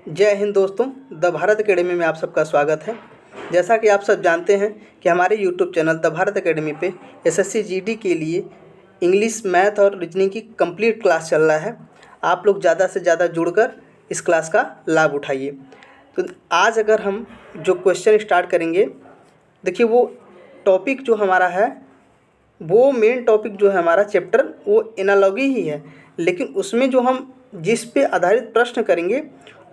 जय हिंद दोस्तों, the Bharat academy में आप सबका स्वागत है। जैसा कि आप सब जानते हैं कि हमारे YouTube channel the Bharat academy पे एसएससी जीडी के लिए इंग्लिश, मैथ और रीजनिंग की कंप्लीट क्लास चल रहा है। आप लोग ज़्यादा से ज़्यादा जुड़कर इस क्लास का लाभ उठाइए। तो आज अगर हम जो क्वेश्चन स्टार्ट करेंगे, देखिए वो टॉपिक जो हमारा है, वो मेन टॉपिक जो है हमारा चैप्टर वो एनालॉजी ही है, लेकिन उसमें जो हम जिस पे आधारित प्रश्न करेंगे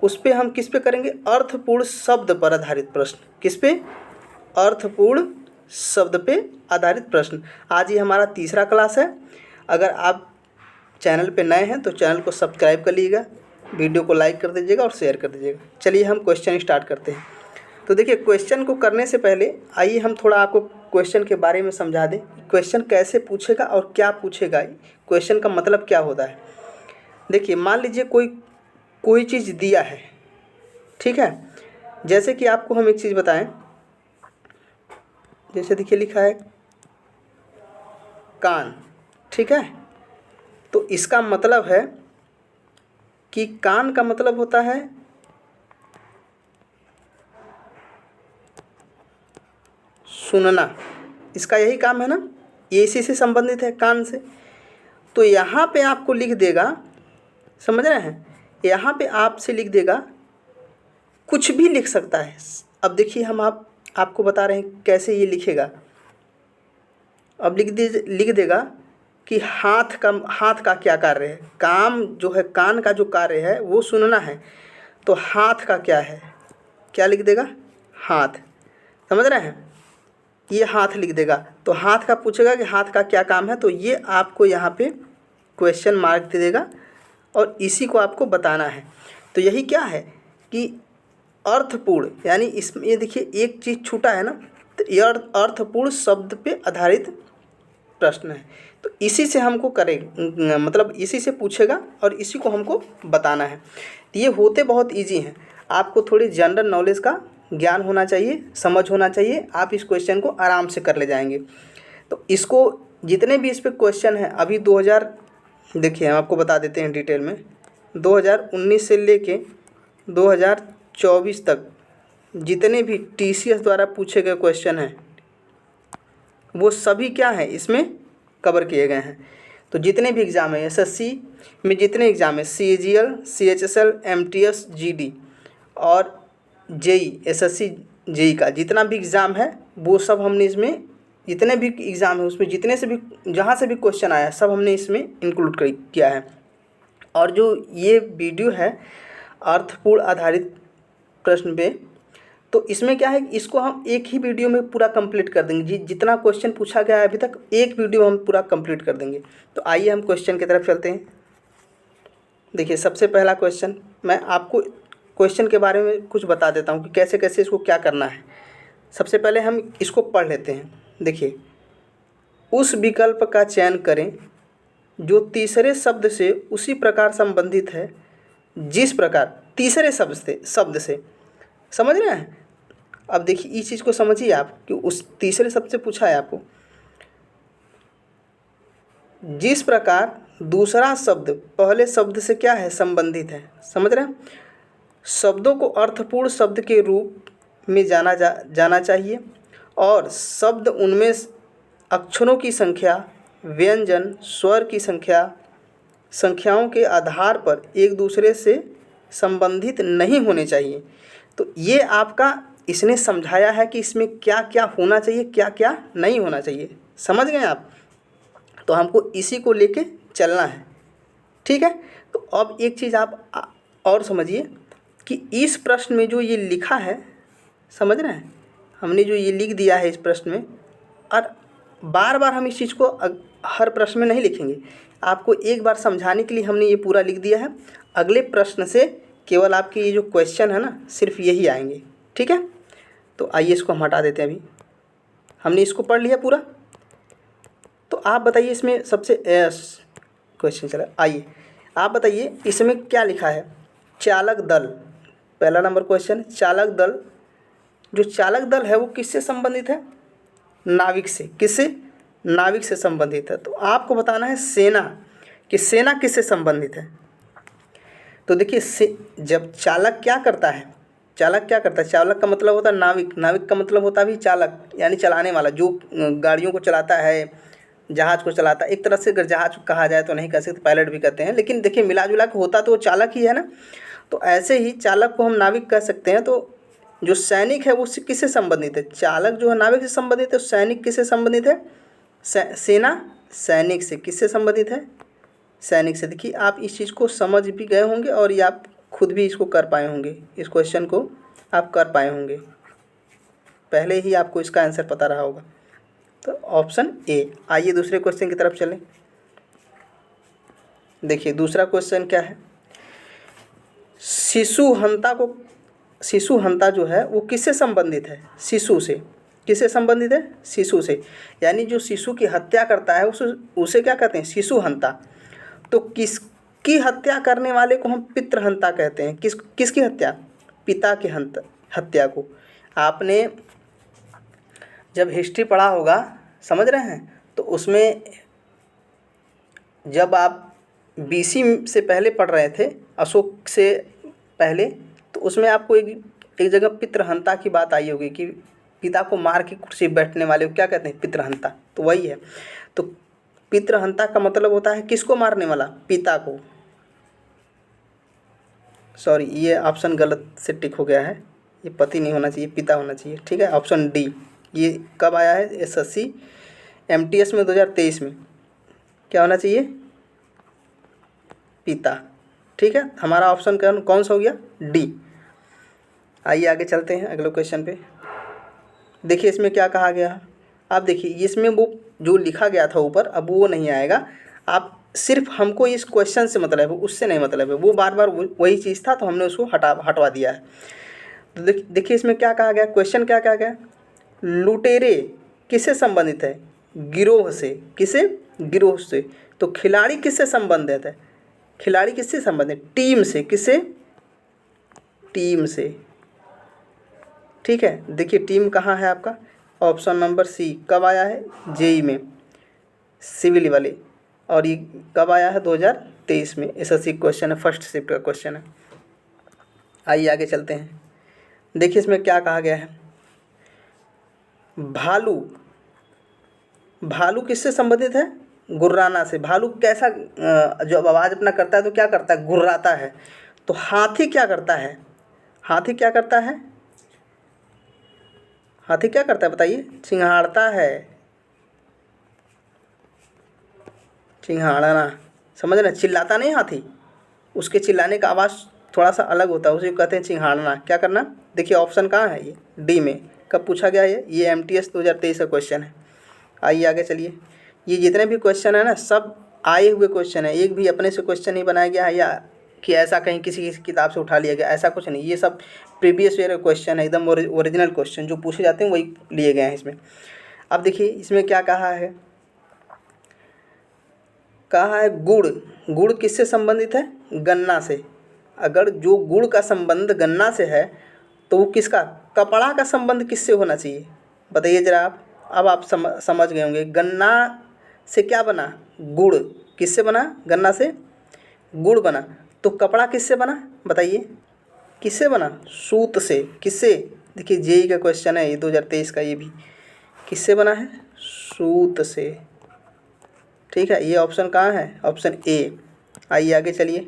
उस पे हम किस पे करेंगे, अर्थपूर्ण शब्द पर आधारित प्रश्न। किस पे? अर्थपूर्ण शब्द पे आधारित प्रश्न। आज ये हमारा तीसरा क्लास है। अगर आप चैनल पे नए हैं तो चैनल को सब्सक्राइब कर लीजिएगा, वीडियो को लाइक कर दीजिएगा और शेयर कर दीजिएगा। चलिए हम क्वेश्चन स्टार्ट करते हैं। तो देखिए, क्वेश्चन को करने से पहले आइए हम थोड़ा आपको क्वेश्चन के बारे में समझा दें। क्वेश्चन कैसे पूछेगा और क्या पूछेगा, क्वेश्चन का मतलब क्या होता है। देखिए, मान लीजिए कोई चीज़ दिया है, ठीक है। जैसे कि आपको हम एक चीज़ बताएं, जैसे देखिए लिखा है कान, ठीक है। तो इसका मतलब है कि कान का मतलब होता है सुनना। इसका यही काम है ना, ये इसी से संबंधित है, कान से। तो यहाँ पे आपको लिख देगा, समझ रहे हैं, यहाँ पे आपसे लिख देगा, कुछ भी लिख सकता है। अब देखिए हम आपको बता रहे हैं कैसे ये लिखेगा। अब लिख देगा कि हाथ का क्या कार्य है। काम जो है, कान का जो कार्य है वो सुनना है, तो हाथ का क्या है, क्या लिख देगा, हाथ। समझ रहे हैं, ये हाथ लिख देगा। तो हाथ का पूछेगा कि हाथ का क्या काम है, तो ये आपको यहाँ पे क्वेश्चन मार्क दे देगा और इसी को आपको बताना है। तो यही क्या है कि अर्थपूर्ण, यानी इसमें ये देखिए एक चीज़ छूटा है ना, तो ये अर्थपूर्ण शब्द पे आधारित प्रश्न है। तो इसी से हमको करें, मतलब इसी से पूछेगा और इसी को हमको बताना है। तो ये होते बहुत इजी हैं। आपको थोड़ी जनरल नॉलेज का ज्ञान होना चाहिए, समझ होना चाहिए, आप इस क्वेश्चन को आराम से कर ले जाएंगे। तो इसको जितने भी इस पर क्वेश्चन हैं, अभी 2000 देखिए हम आपको बता देते हैं डिटेल में। 2019 से लेके 2024 तक जितने भी टीसीएस द्वारा पूछे गए क्वेश्चन हैं वो सभी क्या है, इसमें कवर किए गए हैं। तो जितने भी एग्ज़ाम है एसएससी में, जितने एग्ज़ाम है सीजीएल, सीएचएसएल, एमटीएस, जीडी और जेई, एसएससी जेई का जितना भी एग्ज़ाम है वो सब हमने इसमें, जितने भी एग्ज़ाम है उसमें जितने से भी जहाँ से भी क्वेश्चन आया सब हमने इसमें इंक्लूड किया है। और जो ये वीडियो है अर्थपूर्ण आधारित प्रश्न पे, तो इसमें क्या है, इसको हम एक ही वीडियो में पूरा कंप्लीट कर देंगे। जितना क्वेश्चन पूछा गया है अभी तक, एक वीडियो हम पूरा कंप्लीट कर देंगे। तो आइए हम क्वेश्चन की तरफ चलते हैं। देखिए, सबसे पहला क्वेश्चन, मैं आपको क्वेश्चन के बारे में कुछ बता देता हूँ कि कैसे कैसे इसको क्या करना है। सबसे पहले हम इसको पढ़ लेते हैं। देखिए, उस विकल्प का चयन करें जो तीसरे शब्द से उसी प्रकार संबंधित है जिस प्रकार तीसरे शब्द से समझ रहे हैं। अब देखिए इस चीज़ को समझिए आप कि उस तीसरे शब्द से पूछा है आपको, जिस प्रकार दूसरा शब्द पहले शब्द से क्या है, संबंधित है। समझ रहे हैं, शब्दों को अर्थपूर्ण शब्द के रूप में जाना चाहिए और शब्द उनमें अक्षरों की संख्या, व्यंजन, स्वर की संख्याओं के आधार पर एक दूसरे से संबंधित नहीं होने चाहिए। तो ये आपका इसने समझाया है कि इसमें क्या क्या होना चाहिए, क्या क्या नहीं होना चाहिए। समझ गए आप। तो हमको इसी को लेके चलना है, ठीक है। तो अब एक चीज़ आप और समझिए कि इस प्रश्न में जो ये लिखा है, समझ रहे हैं, हमने जो ये लिख दिया है इस प्रश्न में, और बार बार हम इस चीज़ को हर प्रश्न में नहीं लिखेंगे। आपको एक बार समझाने के लिए हमने ये पूरा लिख दिया है। अगले प्रश्न से केवल आपके ये जो क्वेश्चन है ना, सिर्फ यही आएंगे, ठीक है। तो आइए इसको हम हटा देते हैं। अभी हमने इसको पढ़ लिया पूरा। तो आप बताइए इसमें सबसे क्वेश्चन चला, आइए आप बताइए इसमें क्या लिखा है। चालक दल, पहला नंबर क्वेश्चन, चालक दल। जो चालक दल है वो किससे संबंधित है, नाविक से। किससे, नाविक से संबंधित है। तो आपको बताना है सेना, कि सेना किससे संबंधित है। तो देखिए जब चालक क्या करता है, चालक क्या करता है, चालक का मतलब होता है नाविक, नाविक का मतलब होता है भी चालक, यानी चलाने वाला, जो गाड़ियों को चलाता है, जहाज़ को चलाता है। एक तरह से अगर जहाज़ कहा जाए तो नहीं कह सकते, पायलट भी कहते हैं, लेकिन देखिए मिला जुला के होता तो वो चालक ही है ना। तो ऐसे ही चालक को हम नाविक कह सकते हैं। तो जो सैनिक है वो किससे संबंधित है, चालक जो है नाविक से संबंधित है, सैनिक किससे संबंधित है, सेना सैनिक से किससे संबंधित है, सैनिक से। देखिए आप इस चीज़ को समझ भी गए होंगे और ये आप खुद भी इसको कर पाए होंगे, इस क्वेश्चन को आप कर पाए होंगे, पहले ही आपको इसका आंसर पता रहा होगा। तो ऑप्शन ए। आइए दूसरे क्वेश्चन की तरफ चलें। देखिए दूसरा क्वेश्चन क्या है, शिशु हंता जो है वो किससे संबंधित है, शिशु से, किससे संबंधित है, शिशु से। यानी जो शिशु की हत्या करता है उसे क्या कहते हैं, शिशु हंता। तो किसकी हत्या करने वाले को हम पितृहंता कहते हैं, किसकी हत्या, पिता की हत्या को। आपने जब हिस्ट्री पढ़ा होगा, समझ रहे हैं, तो उसमें जब आप बीसी से पहले पढ़ रहे थे, अशोक से पहले, तो उसमें आपको एक जगह पितृहंता की बात आई होगी कि पिता को मार के कुर्सी पर बैठने वाले को क्या कहते हैं, पितृहंता। तो वही है। तो पितृहंता का मतलब होता है किसको मारने वाला, पिता को। सॉरी, ये ऑप्शन गलत से टिक हो गया है, ये पति नहीं होना चाहिए, पिता होना चाहिए। ठीक है, ऑप्शन डी। ये कब आया है, एसएससी एमटीएस में 2023 में, क्या होना चाहिए, पिता। ठीक है, हमारा ऑप्शन कौन सा हो गया, डी। आइए आगे चलते हैं अगले क्वेश्चन पे। देखिए इसमें क्या कहा गया, आप देखिए इसमें वो जो लिखा गया था ऊपर, अब वो नहीं आएगा। आप सिर्फ हमको इस क्वेश्चन से मतलब है, उससे नहीं मतलब है, वो बार बार वही चीज़ था तो हमने उसको हटवा दिया है। तो देखिए इसमें क्या कहा गया, क्वेश्चन क्या कहा गया, लुटेरे किससे संबंधित है, गिरोह से, किसे, गिरोह से। तो खिलाड़ी किससे संबंधित है, खिलाड़ी किससे संबंधित, टीम से, किससे, टीम से। ठीक है, देखिए टीम कहाँ है आपका, ऑप्शन नंबर सी। कब आया है, जेई में, सिविल वाले। और ये कब आया है, 2023 में। एसएससी क्वेश्चन है, फर्स्ट शिफ्ट का क्वेश्चन है। आइए आगे चलते हैं। देखिए इसमें क्या कहा गया है, भालू, भालू किससे संबंधित है, गुर्राना से। भालू कैसा, जब आवाज़ अपना करता है तो क्या करता है, गुर्राता है। तो हाथी क्या करता है, हाथी क्या करता है, हाथी क्या करता है बताइए, चिंघाड़ता है, चिंघाड़ना, समझ रहे, चिल्लाता नहीं हाथी, उसके चिल्लाने का आवाज़ थोड़ा सा अलग होता है, उसे कहते हैं चिंघाड़ना। क्या करना, देखिए ऑप्शन कहाँ है, ये डी में। कब पूछा गया ये एमटीएस 2023 का क्वेश्चन है। आइए आगे चलिए। ये जितने भी क्वेश्चन है ना, सब आए हुए क्वेश्चन है, एक भी अपने से क्वेश्चन नहीं बनाया गया है या कि ऐसा कहीं किसी किताब से उठा लिया गया, ऐसा कुछ नहीं। ये सब प्रीवियस ईयर क्वेश्चन है, एकदम ओरिजिनल क्वेश्चन जो पूछे जाते हैं वही लिए गए हैं इसमें। अब देखिए इसमें क्या कहा है, कहा है गुड़, गुड़ किससे संबंधित है, गन्ना से। अगर जो गुड़ का संबंध गन्ना से है तो वो किसका, कपड़ा का संबंध किससे होना चाहिए, बताइए ज़रा आप। अब आप समझ गए होंगे, गन्ना से क्या बना, गुड़, किससे बना, गन्ना से गुड़ बना। तो कपड़ा किससे बना, बताइए, किससे बना, सूत से, किससे। देखिए जेई का क्वेश्चन है ये 2023 का, ये भी किससे बना है, सूत से। ठीक है, ये ऑप्शन कहाँ है, ऑप्शन ए। आइए आगे चलिए।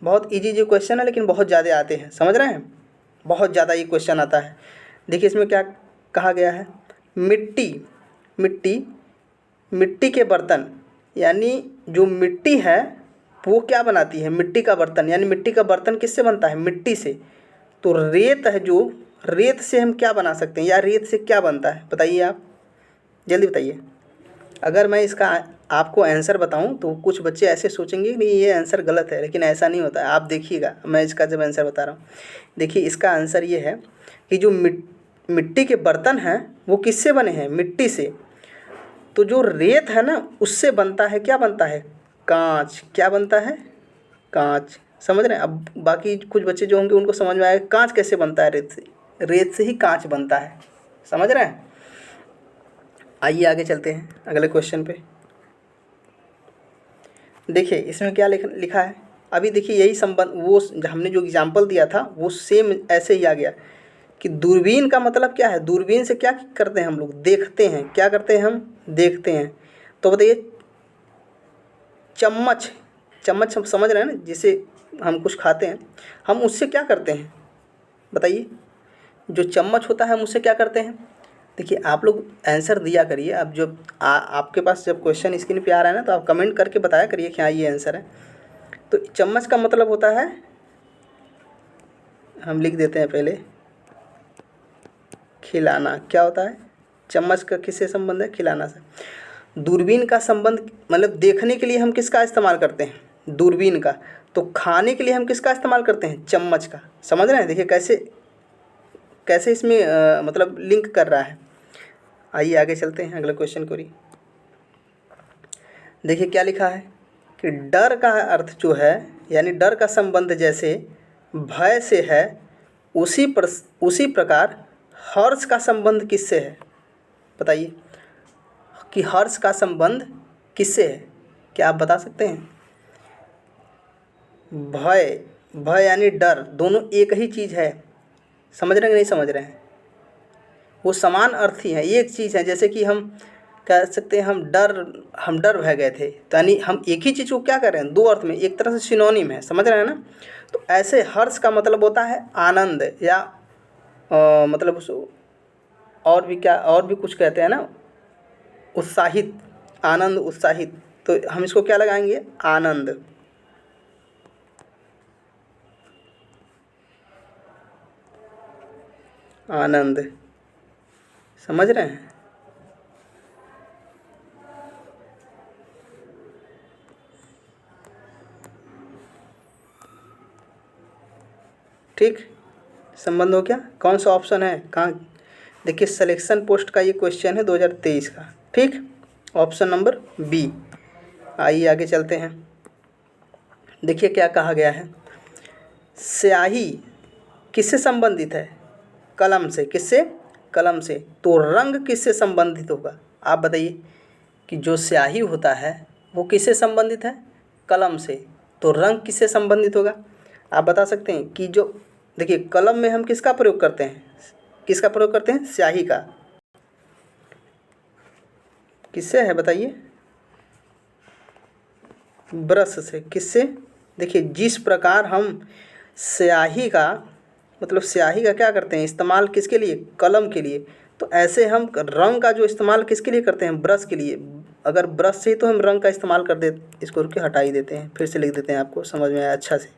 बहुत इजी जो क्वेश्चन है लेकिन बहुत ज़्यादा आते हैं, समझ रहे हैं, बहुत ज़्यादा ये क्वेश्चन आता है। देखिए इसमें क्या कहा गया है, मिट्टी, मिट्टी, मिट्टी के बर्तन, यानी जो मिट्टी है वो क्या बनाती है, मिट्टी का बर्तन, यानी मिट्टी का बर्तन किससे बनता है, मिट्टी से। तो रेत है जो, रेत से हम क्या बना सकते हैं, या रेत से क्या बनता है, बताइए आप, जल्दी बताइए। अगर मैं इसका आपको आंसर बताऊं तो कुछ बच्चे ऐसे सोचेंगे कि ये आंसर गलत है, लेकिन ऐसा नहीं होता है। आप देखिएगा, मैं इसका जब आंसर बता रहा हूँ, देखिए इसका आंसर ये है कि जो मिट्टी के बर्तन हैं वो किससे बने हैं, मिट्टी से। तो जो रेत है ना उससे बनता है, क्या बनता है, कांच। क्या बनता है, कांच। समझ रहे हैं। अब बाकी कुछ बच्चे जो होंगे उनको समझ में आएगा कांच कैसे बनता है, रेत से, रेत से ही कांच बनता है, समझ रहे हैं। आइए आगे चलते हैं अगले क्वेश्चन पे। देखिए इसमें क्या लिखा है, अभी देखिए यही संबंध वो हमने जो एग्जाम्पल दिया था वो सेम ऐसे ही आ गया कि दूरबीन का मतलब क्या है, दूरबीन से क्या करते हैं हम लोग, देखते हैं। क्या करते हैं हम, देखते हैं। तो बताइए चम्मच, चम्मच हम समझ रहे हैं ना, जिसे हम कुछ खाते हैं, हम उससे क्या करते हैं बताइए, जो चम्मच होता है हम उससे क्या करते हैं। देखिए आप लोग आंसर दिया करिए। अब जब आपके पास जब क्वेश्चन स्क्रीन पे आ रहा है ना, तो आप कमेंट करके बताया करिए कि हाँ ये आंसर है। तो चम्मच का मतलब होता है, हम लिख देते हैं पहले, खिलाना। क्या होता है, चम्मच का किससे संबंध है, खिलाना से। दूरबीन का संबंध मतलब देखने के लिए हम किसका इस्तेमाल करते हैं, दूरबीन का। तो खाने के लिए हम किसका इस्तेमाल करते हैं, चम्मच का। समझ रहे हैं, देखिए कैसे कैसे इसमें मतलब लिंक कर रहा है। आइए आगे चलते हैं अगले क्वेश्चन को। देखिए क्या लिखा है कि डर का अर्थ जो है, यानी डर का संबंध जैसे भय से है, उसी प्रकार हर्ष का संबंध किससे है। बताइए कि हर्ष का संबंध किससे है, क्या आप बता सकते हैं। भय, भय यानी डर, दोनों एक ही चीज़ है। समझ रहे हैं कि नहीं समझ रहे हैं, वो समान अर्थी हैं, एक चीज़ है। जैसे कि हम कह सकते हैं हम डर भय गए थे, तो यानी हम एक ही चीज़ को क्या कर रहे हैं, दो अर्थ में, एक तरह से सिनोनिम है। समझ रहे हैं ना। तो ऐसे हर्ष का मतलब होता है आनंद, या मतलब उस और भी क्या, और भी कुछ कहते हैं ना, उत्साहित, आनंद उत्साहित। तो हम इसको क्या लगाएंगे, आनंद। आनंद, समझ रहे हैं। ठीक, संबंध हो क्या, कौन सा ऑप्शन है, कहाँ। देखिए सिलेक्शन पोस्ट का ये क्वेश्चन है 2023 का। ठीक, ऑप्शन नंबर बी। आइए आगे चलते हैं। देखिए क्या कहा गया है, स्याही किससे संबंधित है, कलम से। किससे, कलम से। तो रंग किससे संबंधित होगा, आप बताइए कि जो स्याही होता है वो किससे संबंधित है, कलम से। तो रंग किससे संबंधित होगा, आप बता सकते हैं कि जो, देखिए कलम में हम किसका प्रयोग करते हैं, किसका प्रयोग करते हैं, स्याही का। किससे है बताइए, ब्रश से। किससे, देखिए जिस प्रकार हम स्याही का मतलब स्याही का क्या करते हैं, इस्तेमाल किसके लिए, कलम के लिए। तो ऐसे हम रंग का जो इस्तेमाल किसके लिए करते हैं, ब्रश के लिए। अगर ब्रश से ही तो हम रंग का इस्तेमाल कर दे, इसको रुके हटा ही देते हैं, फिर से लिख देते हैं, आपको समझ में आया अच्छा से।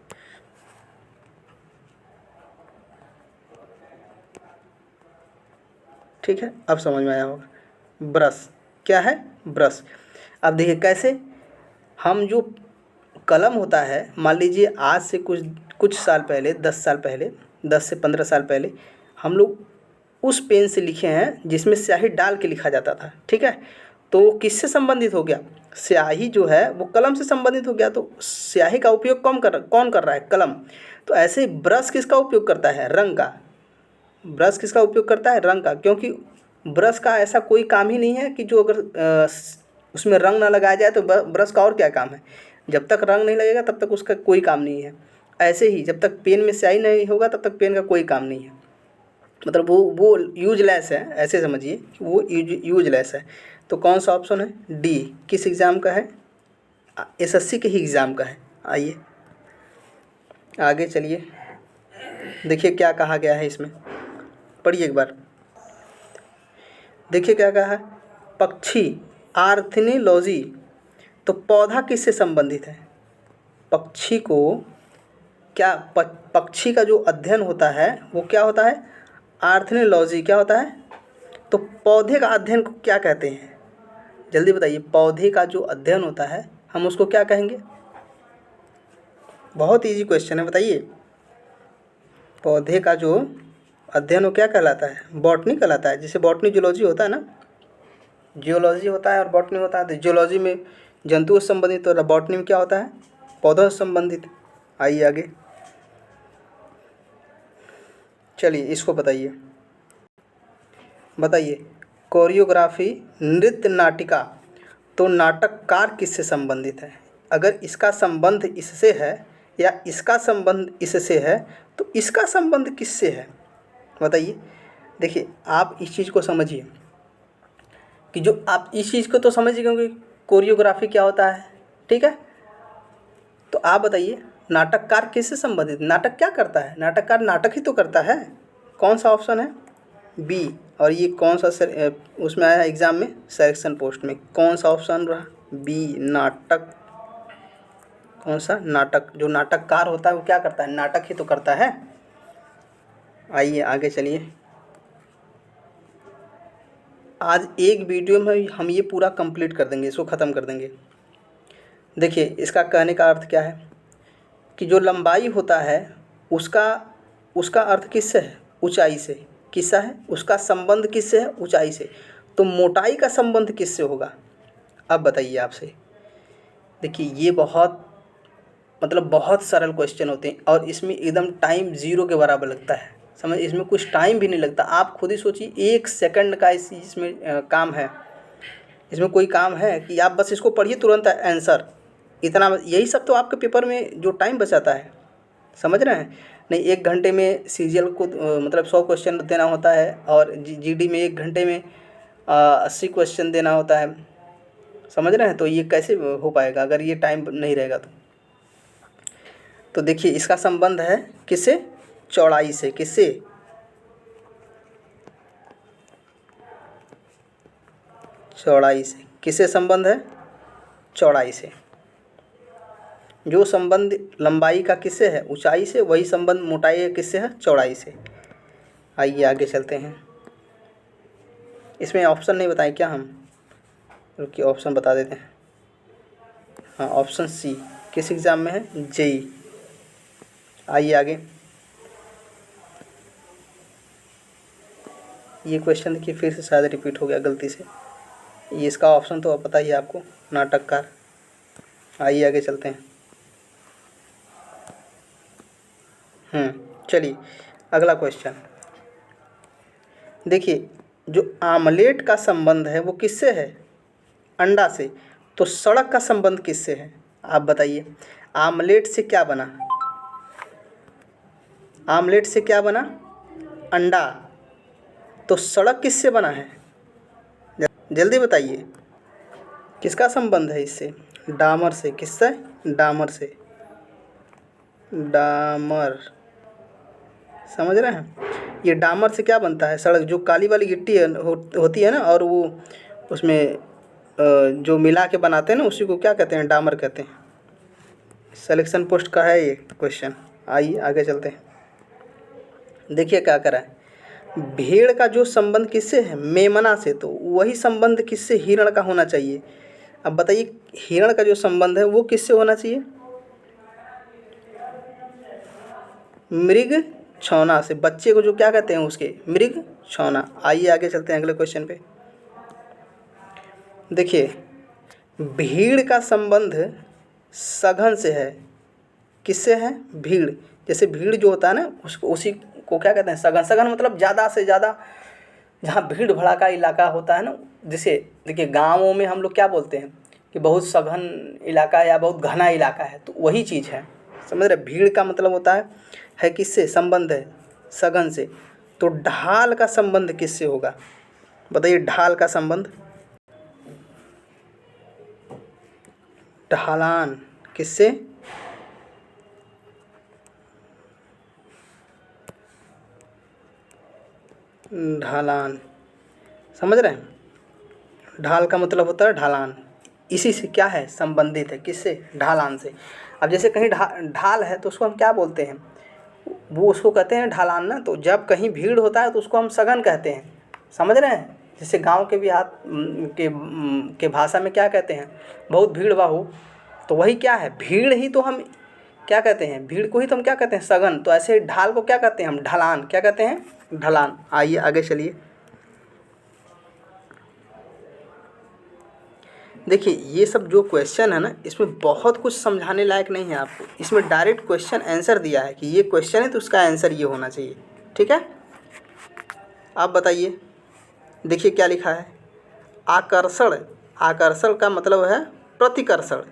ठीक है, अब समझ में आया होगा। ब्रश क्या है, ब्रश। अब देखिए कैसे, हम जो कलम होता है, मान लीजिए आज से कुछ साल पहले, 10 साल पहले, 10 से 15 साल पहले हम लोग उस पेन से लिखे हैं जिसमें स्याही डाल के लिखा जाता था। ठीक है, तो किससे संबंधित हो गया, स्याही जो है वो कलम से संबंधित हो गया। तो स्याही का उपयोग कौन कर रहा है, कलम। तो ऐसे ही ब्रश किसका उपयोग करता है, रंग का। ब्रश किसका उपयोग करता है, रंग का। क्योंकि ब्रश का ऐसा कोई काम ही नहीं है कि जो अगर उसमें रंग ना लगाया जाए तो ब्रश का और क्या काम है। जब तक रंग नहीं लगेगा तब तक उसका कोई काम नहीं है। ऐसे ही जब तक पेन में स्याही नहीं होगा तब तक पेन का कोई काम नहीं है। मतलब वो यूजलेस है, ऐसे समझिए कि वो यूजलेस है। तो कौन सा ऑप्शन है, डी। किस एग्ज़ाम का है, एसएससी के ही एग्ज़ाम का है। आइए आगे चलिए, देखिए क्या कहा गया है इसमें, पढ़िए एक बार। देखिए क्या कहा है, पक्षी, आर्थिनोलॉजी। तो पौधा किससे संबंधित है, पक्षी को क्या, पक्षी का जो अध्ययन होता है वो क्या होता है, आर्थिनोलॉजी। क्या होता है, तो पौधे का अध्ययन को क्या कहते हैं, जल्दी बताइए। पौधे का जो अध्ययन होता है हम उसको क्या कहेंगे, बहुत इजी क्वेश्चन है, बताइए। पौधे का जो अध्ययन वो क्या कहलाता है, बॉटनी कहलाता है। जैसे बॉटनी जूलॉजी होता है ना, जियोलॉजी होता है और बॉटनी होता है। तो जियोलॉजी में जंतुओं से संबंधित, और बॉटनी में क्या होता है, पौधों से संबंधित। आइए आगे चलिए, इसको बताइए। बताइए कोरियोग्राफी, नृत्य, नाटिका। तो नाटककार किससे संबंधित है, अगर इसका संबंध इससे है या इसका संबंध इससे है तो इसका संबंध किससे है, बताइए। देखिए आप इस चीज़ को समझिए कि जो आप इस चीज़ को तो समझिए क्योंकि कोरियोग्राफी क्या होता है, ठीक है। तो आप बताइए नाटककार किससे संबंधित, नाटक क्या करता है, नाटककार नाटक ही तो करता है। कौन सा ऑप्शन है, बी। और ये कौन सा उसमें आया एग्जाम में सिलेक्शन पोस्ट में, कौन सा ऑप्शन रहा, बी नाटक। कौन सा, नाटक। जो नाटककार होता है वो क्या करता है, नाटक ही तो करता है। आइए आगे चलिए। आज एक वीडियो में हम ये पूरा कंप्लीट कर देंगे, इसको ख़त्म कर देंगे। देखिए इसका कहने का अर्थ क्या है कि जो लंबाई होता है उसका उसका अर्थ किससे है, ऊंचाई से। किसका है, उसका संबंध किससे है, ऊंचाई से। तो मोटाई का संबंध किससे होगा, अब बताइए आपसे। देखिए ये बहुत सरल क्वेश्चन होते हैं और इसमें एकदम टाइम ज़ीरो के बराबर लगता है, समझ। इसमें कुछ टाइम भी नहीं लगता, आप खुद ही सोचिए 1 सेकंड का इसमें काम है। इसमें कोई काम है कि आप बस इसको पढ़िए तुरंत आंसर, इतना। यही सब तो आपके पेपर में जो टाइम बचाता है, समझ रहे हैं। नहीं 1 घंटे में सीजीएल को मतलब 100 क्वेश्चन देना होता है और जीडी में 1 घंटे में 80 क्वेश्चन देना होता है, समझ रहे हैं। तो ये कैसे हो पाएगा अगर ये टाइम नहीं रहेगा तो देखिए इसका संबंध है किससे, चौड़ाई से। किससे, चौड़ाई से। किससे संबंध है, चौड़ाई से। जो संबंध लंबाई का किससे है, ऊंचाई से, वही संबंध मोटाई का किससे है, चौड़ाई से। आइए आगे चलते हैं। इसमें ऑप्शन नहीं बताएं क्या हम, रुकिए ऑप्शन बता देते हैं। हाँ ऑप्शन सी किस एग्ज़ाम में है, जेई। आइए आगे। ये क्वेश्चन देखिए फिर से शायद रिपीट हो गया गलती से। ये इसका ऑप्शन तो पता ही है आपको, नाटककार। आइए आगे चलते हैं। चलिए अगला क्वेश्चन देखिए। जो आमलेट का संबंध है वो किससे है, अंडा से। तो सड़क का संबंध किससे है, आप बताइए। आमलेट से क्या बना, आमलेट से क्या बना, अंडा। तो सड़क किससे बना है, जल्दी बताइए। किसका संबंध है इससे, डामर से। किससे, डामर से। डामर, समझ रहे हैं। ये डामर से क्या बनता है, सड़क। जो काली वाली गिट्टी होती है ना, और वो उसमें जो मिला के बनाते हैं ना, उसी को क्या कहते हैं, डामर कहते हैं। सिलेक्शन पोस्ट का है ये क्वेश्चन। आइए आगे चलते हैं। देखिए क्या करा है, भेड़ का जो संबंध किससे है, मेमना से। तो वही संबंध किससे, हिरण का होना चाहिए। अब बताइए हिरण का जो संबंध है वो किससे होना चाहिए, मृग छौना से। बच्चे को जो क्या कहते हैं उसके, मृग छौना। आइए आगे चलते हैं अगले क्वेश्चन पे। देखिए भीड़ का संबंध सघन से है। किससे है, भीड़। जैसे भीड़ जो होता है ना, उसको उसी को क्या कहते हैं, सघन। सघन मतलब ज़्यादा से ज़्यादा, जहाँ भीड़ भड़ाका इलाका होता है ना। जैसे देखिए गाँवों में हम लोग क्या बोलते हैं कि बहुत सघन इलाका या बहुत घना इलाका है, तो वही चीज़ है, समझ रहे। भीड़ का मतलब होता है किससे, संबंध है सघन से। तो ढाल का संबंध किससे होगा, बताइए। ढाल का संबंध, ढलान किससे, ढलान, समझ रहे हैं। ढाल का मतलब होता है ढलान, इसी से क्या है, संबंधित है। किससे, ढलान से। अब जैसे कहीं ढाल है तो उसको हम क्या बोलते हैं, वो उसको कहते हैं ढलान ना। तो जब कहीं भीड़ होता है तो उसको हम सघन कहते हैं, समझ रहे हैं। जैसे गांव के के भाषा में क्या कहते हैं, बहुत भीड़ बाहू। तो वही क्या है, भीड़ ही तो हम क्या कहते हैं, भीड़ को ही तो हम क्या कहते हैं, सघन। तो ऐसे ढाल को क्या कहते हैं हम, ढलान। क्या कहते हैं, ढलान। आइए आगे चलिए। देखिए ये सब जो क्वेश्चन है ना, इसमें बहुत कुछ समझाने लायक नहीं है आपको। इसमें डायरेक्ट क्वेश्चन आंसर दिया है कि ये क्वेश्चन है तो उसका आंसर ये होना चाहिए, ठीक है। आप बताइए, देखिए क्या लिखा है। आकर्षण, आकर्षण का मतलब है प्रतिकर्षण।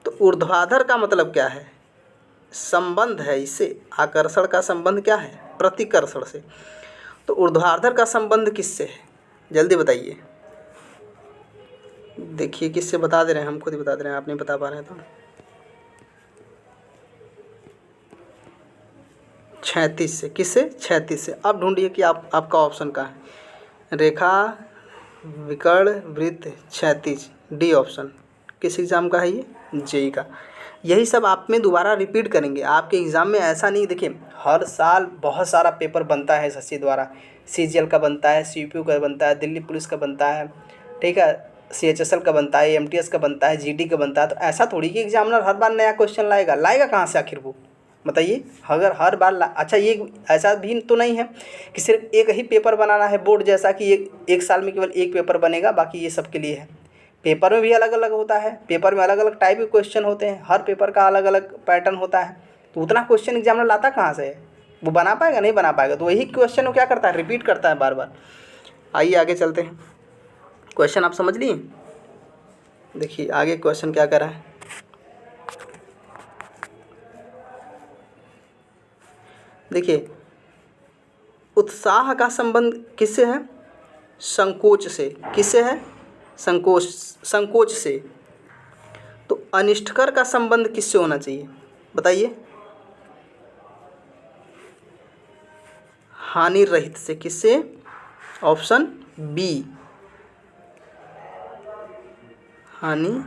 तो ऊर्ध्वाधर का मतलब क्या है, संबंध है इससे, आकर्षण का संबंध क्या है, प्रतिकर्षण से। तो ऊर्ध्वाधर का संबंध किससे है, जल्दी बताइए। देखिए किससे बता दे रहे हैं, हम खुद ही बता दे रहे हैं, आप नहीं बता पा रहे हैं तो। क्षैतिज से, किससे, क्षैतिज से। अब ढूंढिए कि आपका ऑप्शन कहाँ है। रेखा, विकर्ण, वृत्त, क्षैतिज, डी ऑप्शन। किस एग्ज़ाम का है ये, जेई का। यही सब आप में दोबारा रिपीट करेंगे आपके एग्ज़ाम में। ऐसा नहीं, देखिए हर साल बहुत सारा पेपर बनता है एसएससी द्वारा। सीजीएल का बनता है, सीपीयू का बनता है, दिल्ली पुलिस का बनता है, ठीक है, सीएचएसएल का बनता है, एमटीएस का बनता है, जीडी का बनता है। तो ऐसा थोड़ी कि एग्जामिनर हर बार नया क्वेश्चन लाएगा कहाँ से आखिर वो, बताइए। अगर हर बार अच्छा, ये ऐसा भी तो नहीं है कि सिर्फ एक ही पेपर बनाना है बोर्ड जैसा कि एक साल में केवल एक पेपर बनेगा, बाकी ये सब के लिए है। पेपर में भी अलग अलग होता है, पेपर में अलग अलग टाइप के क्वेश्चन होते हैं, हर पेपर का अलग अलग पैटर्न होता है। तो उतना क्वेश्चन एग्जामिनर लाता कहाँ से है, वो बना पाएगा, नहीं बना पाएगा। तो वही क्वेश्चन वो क्या करता है, रिपीट करता है बार बार। आइए आगे चलते हैं। क्वेश्चन आप समझ लिए। देखिए आगे क्वेश्चन क्या कर रहा है। देखिए उत्साह का संबंध किससे है, संकोच से। किससे है, संकोच से। तो अनिष्टकर का संबंध किससे होना चाहिए, बताइए। हानि रहित से। किससे, ऑप्शन बी, हानि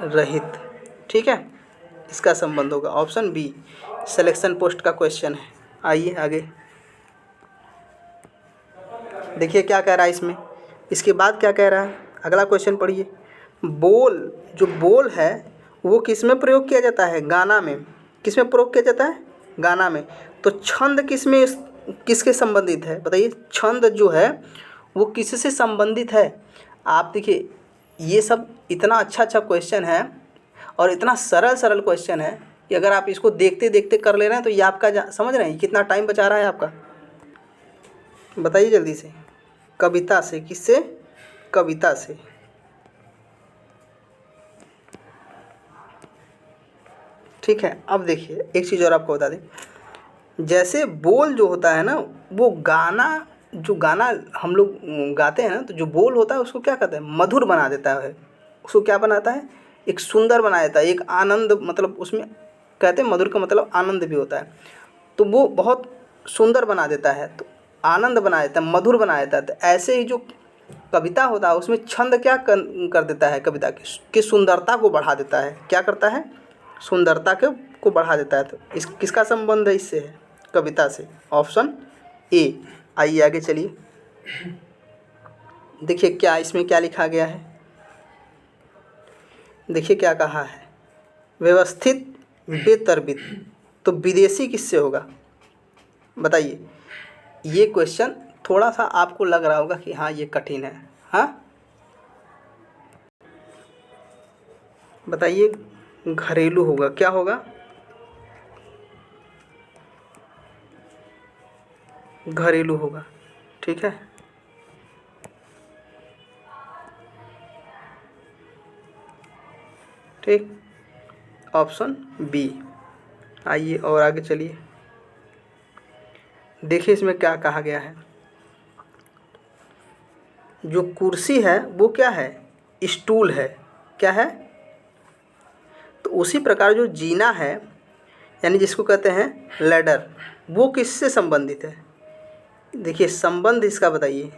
रहित, ठीक है, इसका संबंध होगा ऑप्शन बी। सिलेक्शन पोस्ट का क्वेश्चन है। आइए आगे देखिए क्या कह रहा है इसमें। इसके बाद क्या कह रहा है, अगला क्वेश्चन पढ़िए। बोल, जो बोल है वो किस में प्रयोग किया जाता है, गाना में। किस में प्रयोग किया जाता है, गाना में। तो छंद किस में, किसके संबंधित है, बताइए। छंद जो है वो किससे संबंधित है। आप देखिए ये सब इतना अच्छा क्वेश्चन है और इतना सरल क्वेश्चन है कि अगर आप इसको देखते देखते कर ले रहे हैं तो ये आपका समझ रहे हैं कितना टाइम बचा रहा है आपका, बताइए जल्दी से। कविता से। किससे, कविता से। ठीक है, अब देखिए एक चीज़ और आपको बता दें। जैसे बोल जो होता है ना, वो गाना, जो गाना हम लोग गाते हैं ना, तो जो बोल होता है उसको क्या कहते हैं, मधुर बना देता है। उसको क्या बनाता है, एक सुंदर बना देता है, एक आनंद, मतलब उसमें कहते हैं मधुर का मतलब आनंद भी होता है। तो वो बहुत सुंदर बना देता है, तो आनंद बना देता है, मधुर बना देता है। तो ऐसे ही जो कविता होता है उसमें छंद क्या कर देता है, कविता की सुंदरता को बढ़ा देता है। क्या करता है, सुंदरता को बढ़ा देता है। तो इस किसका संबंध है इससे, है कविता से, ऑप्शन ए। आइए आगे चलिए। देखिए क्या इसमें क्या लिखा गया है, देखिए क्या कहा है। व्यवस्थित, बेतरतीब। तो विदेशी किससे होगा, बताइए। ये क्वेश्चन थोड़ा सा आपको लग रहा होगा कि हाँ ये कठिन है, हाँ बताइए। घरेलू होगा, क्या होगा, घरेलू होगा, ठीक है। ठीक, ऑप्शन बी। आइए और आगे चलिए। देखिए इसमें क्या कहा गया है। जो कुर्सी है वो क्या है, स्टूल है, क्या है। तो उसी प्रकार जो जीना है, यानी जिसको कहते हैं लैडर, वो किससे संबंधित है। देखिए संबंध इसका बताइए।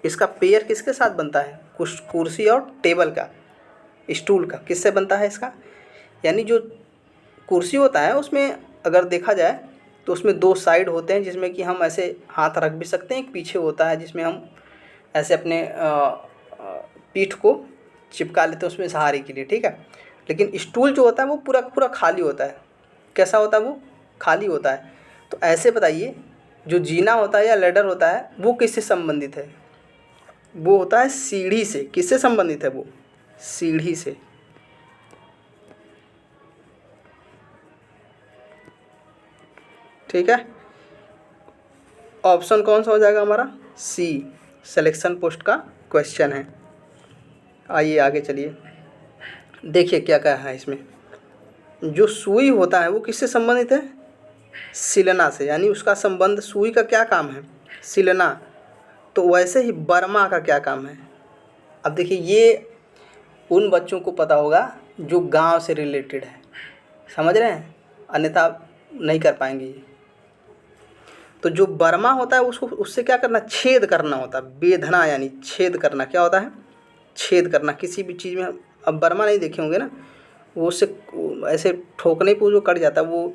इसका पेयर किसके साथ बनता है, कुर्सी और टेबल का, स्टूल का किससे बनता है इसका। यानी जो कुर्सी होता है उसमें अगर देखा जाए तो उसमें दो साइड होते हैं जिसमें कि हम ऐसे हाथ रख भी सकते हैं। एक पीछे होता है जिसमें हम ऐसे अपने पीठ को चिपका लेते हैं उसमें सहारे के लिए, ठीक है। लेकिन स्टूल जो होता है वो पूरा पूरा खाली होता है। कैसा होता है वो, खाली होता है। तो ऐसे बताइए जो जीना होता है या लैडर होता है वो किससे संबंधित है, वो होता है सीढ़ी से। किससे संबंधित है वो, सीढ़ी से। ठीक है, ऑप्शन कौन सा हो जाएगा हमारा, सी। सिलेक्शन पोस्ट का क्वेश्चन है। आइए आगे चलिए। देखिए क्या कहा है इसमें। जो सुई होता है वो किससे संबंधित है? सिलना से, यानी उसका संबंध, सुई का क्या काम है? सिलना। तो वैसे ही बर्मा का क्या काम है? अब देखिए ये उन बच्चों को पता होगा जो गांव से रिलेटेड है, समझ रहे हैं, अन्यथा नहीं कर पाएंगे ये। तो जो बर्मा होता है उसको, उससे क्या करना? छेद करना होता है। बेधना यानी छेद करना। क्या होता है? छेद करना किसी भी चीज़ में। अब बर्मा नहीं देखे होंगे ना, वो उससे ऐसे ठोकने पर जो कट जाता है, वो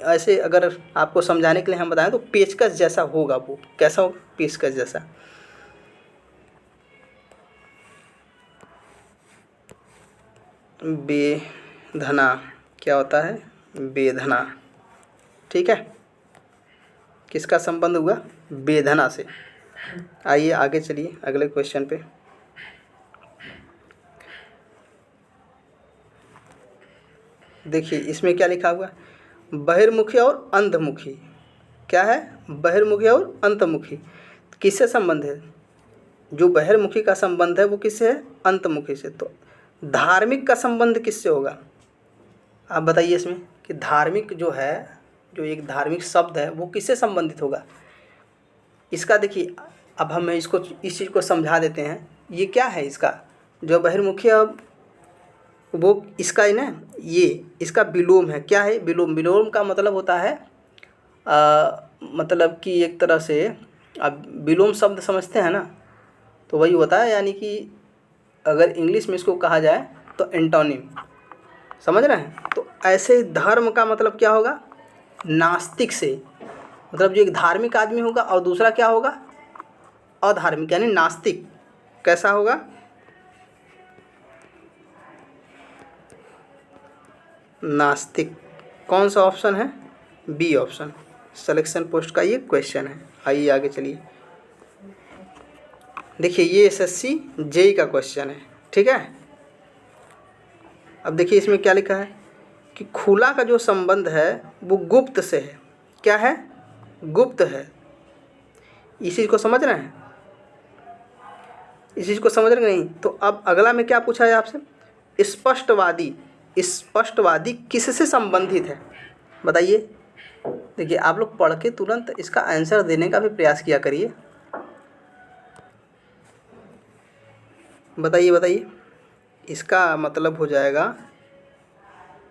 ऐसे अगर आपको समझाने के लिए हम बताएं तो पेचकस जैसा होगा। वो कैसा होगा? पेचकस जैसा। बेधना क्या होता है? बेधना। ठीक है, किसका संबंध हुआ? बेधना से। आइए आगे चलिए अगले क्वेश्चन पे। देखिए इसमें क्या लिखा हुआ? बहिर्मुखी और अंतमुखी। क्या है? बहिर्मुखी और अंतमुखी किससे संबंध है? जो बहिर्मुखी का संबंध है वो किससे है? अंतमुखी से। तो धार्मिक का संबंध किससे होगा? आप बताइए इसमें कि धार्मिक जो है, जो एक धार्मिक शब्द है वो किससे संबंधित होगा? इसका देखिए, अब हम इसको, इस चीज़ को समझा देते हैं। ये क्या है इसका? जो बहिर्मुखी, अब वो इसका ही ना, ये इसका विलोम है। क्या है? विलोम। विलोम का मतलब होता है मतलब कि एक तरह से, अब विलोम शब्द समझते हैं ना, तो वही होता है, यानी कि अगर इंग्लिश में इसको कहा जाए तो एंटोनिम। समझ रहे हैं? तो ऐसे धर्म का मतलब क्या होगा? नास्तिक से। मतलब जो एक धार्मिक आदमी होगा और दूसरा क्या होगा? अधार्मिक, यानी नास्तिक। कैसा होगा? नास्तिक। कौन सा ऑप्शन है? B option. सिलेक्शन पोस्ट का ये क्वेश्चन है। आइए आगे चलिए। देखिए ये एसएससी जेई का क्वेश्चन है। ठीक है, अब देखिए इसमें क्या लिखा है कि खुला का जो संबंध है वो गुप्त से है। क्या है? गुप्त है। इस चीज़ को समझ रहे हैं? इस चीज़ को समझ रहे नहीं? तो अब अगला में क्या पूछा है आपसे? स्पष्टवादी। स्पष्टवादी किससे संबंधित है? बताइए। देखिए आप लोग पढ़ के तुरंत इसका आंसर देने का भी प्रयास किया करिए। बताइए बताइए। इसका मतलब हो जाएगा,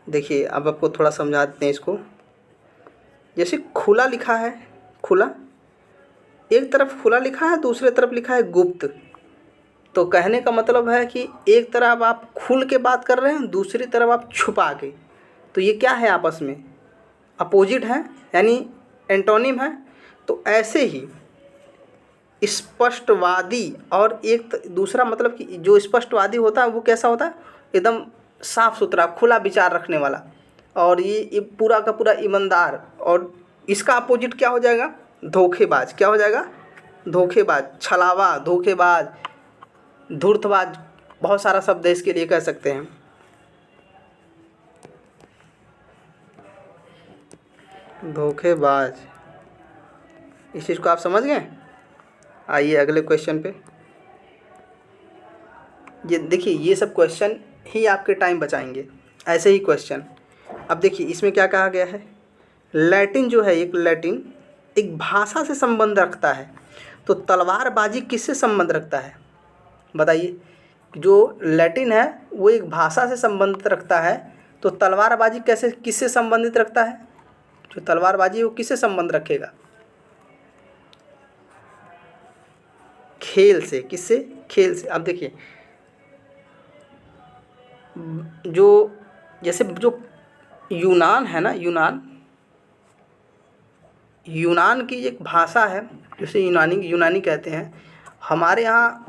देखिए अब आपको थोड़ा समझा देते हैं इसको। जैसे खुला लिखा है, खुला, एक तरफ खुला लिखा है, दूसरे तरफ लिखा है गुप्त। तो कहने का मतलब है कि एक तरफ आप खुल के बात कर रहे हैं, दूसरी तरफ आप छुपा के। तो ये क्या है? आपस में अपोजिट है, यानी एंटोनिम है। तो ऐसे ही स्पष्टवादी और एक दूसरा, मतलब कि जो स्पष्टवादी होता है वो कैसा होता है? एकदम साफ सुथरा, खुला विचार रखने वाला, और ये पूरा का पूरा ईमानदार। और इसका अपोजिट क्या हो जाएगा? धोखेबाज। क्या हो जाएगा? धोखेबाज, छलावा, धोखेबाज, धूर्तबाज, बहुत सारा शब्द इसके लिए कह सकते हैं। धोखेबाज, इस चीज़ को आप समझ गए? आइए अगले क्वेश्चन पे। ये देखिए ये सब क्वेश्चन ही आपके टाइम बचाएंगे, ऐसे ही क्वेश्चन। अब देखिए इसमें क्या कहा गया है? लैटिन जो है, एक लैटिन एक भाषा से संबंध रखता है। तो तलवारबाजी किससे संबंध रखता है? बताइए। जो लैटिन है वो एक भाषा से संबंधित रखता है, तो तलवारबाजी कैसे, किससे संबंधित रखता है? जो तलवारबाजी है वो किससे संबंध रखेगा? खेल से। किससे? खेल से। अब देखिए जो, जैसे जो यूनान है ना, यूनान की एक भाषा है जिसे यूनानी कहते हैं। हमारे यहाँ,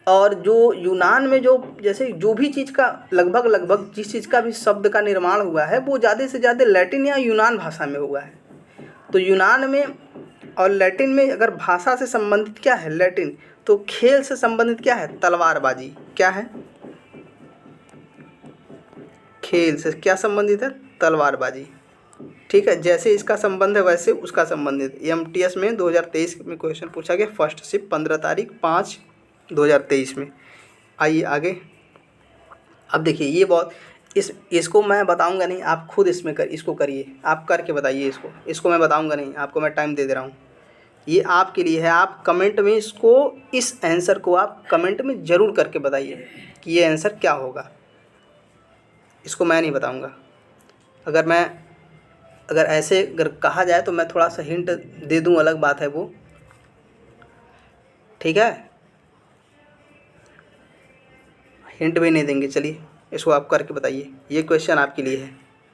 और जो यूनान में जो, जैसे जो भी चीज़ का लगभग जिस चीज़ का भी शब्द का निर्माण हुआ है वो ज़्यादा से ज़्यादा लैटिन या यूनान भाषा में हुआ है। तो यूनान में और लैटिन में अगर भाषा से संबंधित क्या है? लैटिन। तो खेल से संबंधित क्या है? तलवारबाजी। क्या है? खेल से क्या संबंधित है? तलवारबाजी। ठीक है, जैसे इसका संबंध है वैसे उसका संबंधित। एमटीएस में 2023 में क्वेश्चन पूछा गया, फर्स्ट शिफ्ट 15 तारीख 5/2023 में। आइए आगे। अब देखिए ये बहुत इसको मैं बताऊंगा नहीं, आप खुद इसको करिए, आप करके बताइए इसको मैं बताऊंगा नहीं, आपको मैं टाइम दे रहा हूँ। ये आपके लिए है, आप कमेंट में इस आंसर को आप कमेंट में ज़रूर करके बताइए कि ये आंसर क्या होगा। इसको मैं नहीं बताऊंगा। अगर ऐसे कहा जाए तो मैं थोड़ा सा हिंट दे दूं, अलग बात है वो, ठीक है। हिंट भी नहीं देंगे, चलिए इसको आप करके बताइए। ये क्वेश्चन आपके लिए है,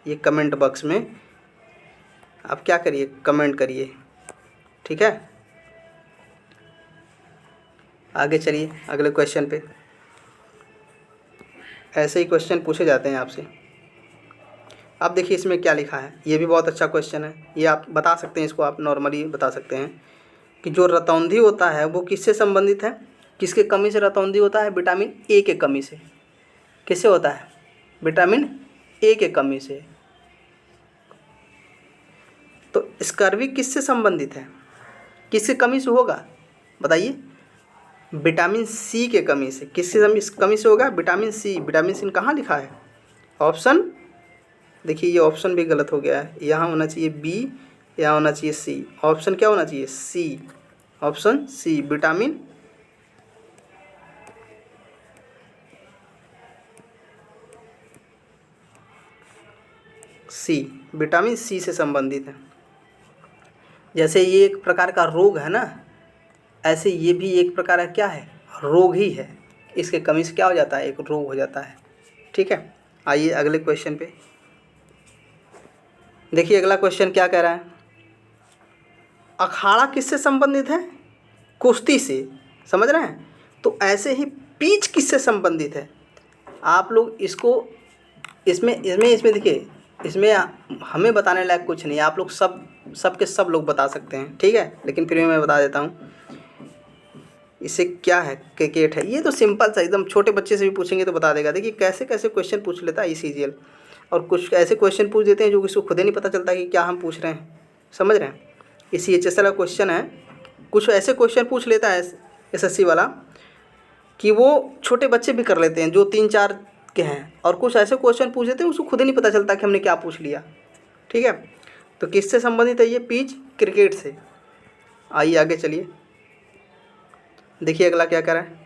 ये कमेंट बॉक्स में आप क्या करिए, कमेंट करिए, ठीक है। आगे चलिए अगले क्वेश्चन पे। ऐसे ही क्वेश्चन पूछे जाते हैं आपसे। अब देखिए इसमें क्या लिखा है, ये भी बहुत अच्छा क्वेश्चन है, ये आप बता सकते हैं, इसको आप नॉर्मली बता सकते हैं कि जो रतौंधी होता है वो किससे संबंधित है, किसके कमी से रतौंधी होता है, विटामिन ए के कमी से। किससे होता है, विटामिन ए के कमी से। तो स्कर्वी किससे संबंधित है, किससे कमी से होगा बताइए, विटामिन सी के कमी से। किससे कमी से होगा, विटामिन सी। विटामिन सी कहाँ लिखा है, ऑप्शन देखिए, ये ऑप्शन भी गलत हो गया है, यहाँ होना चाहिए बी, यहाँ होना चाहिए सी। ऑप्शन क्या होना चाहिए, C, option C, vitamin C, vitamin C से संबंधित है। जैसे ये एक प्रकार का रोग है ना, ऐसे ये भी एक प्रकार का क्या है, रोग ही है। इसके कमी से क्या हो जाता है, एक रोग हो जाता है, ठीक है। आइए अगले क्वेश्चन पे देखिए, अगला क्वेश्चन क्या कह रहा है, अखाड़ा किससे संबंधित है, कुश्ती से, समझ रहे हैं। तो ऐसे ही पीच किससे संबंधित है, आप लोग इसको इसमें देखिए, इसमें हमें बताने लायक कुछ नहीं, आप लोग सब के सब लोग बता सकते हैं, ठीक है। लेकिन फिर भी मैं बता देता हूँ, इससे क्या है, क्रिकेट है। ये तो सिंपल सा, एकदम छोटे बच्चे से भी पूछेंगे तो बता देगा। देखिए कैसे कैसे क्वेश्चन पूछ लेता है ECGL, और कुछ ऐसे क्वेश्चन पूछ देते हैं जो किसी को खुद ही नहीं पता चलता कि क्या हम पूछ रहे हैं, समझ रहे हैं। ये CHSL का क्वेश्चन है, कुछ ऐसे क्वेश्चन पूछ लेता है SSC वाला कि वो छोटे बच्चे भी कर लेते हैं जो 3-4 के हैं, और कुछ ऐसे क्वेश्चन पूछ देते हैं उसको खुद ही नहीं पता चलता कि हमने क्या पूछ लिया, ठीक है। तो किससे संबंधित है ये पिच, क्रिकेट से। आइए आगे चलिए, देखिए अगला क्या कह रहा है,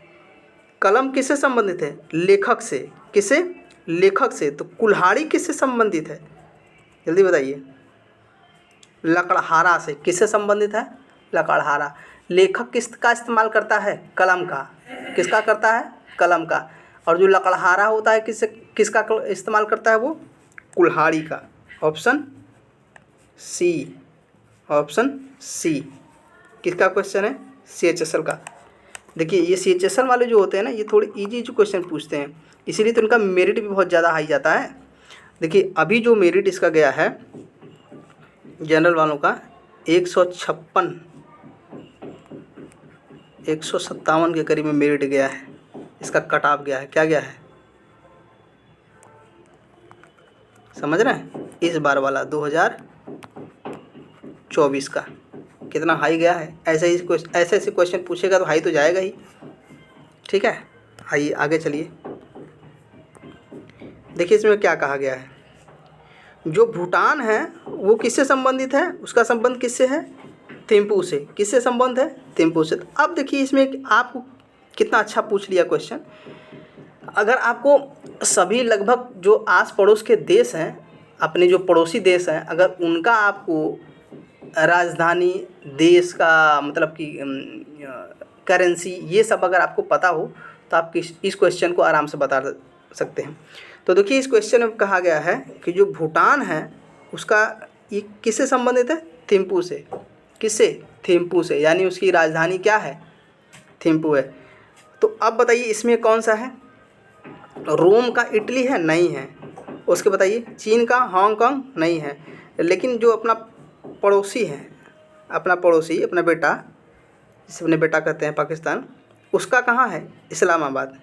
कलम किससे संबंधित है, लेखक से। किससे, लेखक से। तो कुल्हाड़ी किससे संबंधित है, जल्दी बताइए। लकड़हारा से। किससे संबंधित है, लकड़हारा। लेखक किसका इस्तेमाल करता है, कलम का। किसका करता है, कलम का। और जो लकड़हारा होता है किसका इस्तेमाल करता है, वो कुल्हाड़ी का। Option C, option C. किसका क्वेश्चन है, CHSL का। देखिए ये CHSL वाले जो होते हैं ना, ये थोड़े इजी क्वेश्चन पूछते हैं, इसीलिए तो इनका मेरिट भी बहुत ज़्यादा हाई जाता है। देखिए अभी जो मेरिट इसका गया है जनरल वालों का 156, 157 के करीब में मेरिट गया है, इसका कट ऑफ गया है। क्या गया है, समझ रहे हैं। इस बार वाला 2024 का कितना हाई गया है। ऐसे ऐसे क्वेश्चन पूछेगा तो हाई तो जाएगा ही, ठीक है। आइए आगे चलिए, देखिए इसमें क्या कहा गया है, जो भूटान है वो किससे संबंधित है, उसका संबंध किससे है, थिम्पू से। किससे संबंध है, थिम्पू से। अब देखिए इसमें आपको कितना अच्छा पूछ लिया क्वेश्चन। अगर आपको सभी लगभग जो आस पड़ोस के देश हैं, अपने जो पड़ोसी देश हैं, अगर उनका आपको राजधानी, देश का मतलब कि करेंसी, ये सब अगर आपको पता हो तो आप इस क्वेश्चन को आराम से बता सकते हैं। तो देखिए इस क्वेश्चन में कहा गया है कि जो भूटान है उसका ये किससे संबंधित है, थिम्पू से। किससे, थिम्पू से, यानी उसकी राजधानी क्या है, थिम्पू है। तो अब बताइए इसमें कौन सा है, रोम का इटली है, नहीं है। उसके बताइए चीन का हांगकांग, नहीं है। लेकिन जो अपना पड़ोसी है, अपना पड़ोसी, अपना बेटा, जिसे अपने बेटा कहते हैं, पाकिस्तान, उसका कहाँ है, इस्लामाबाद।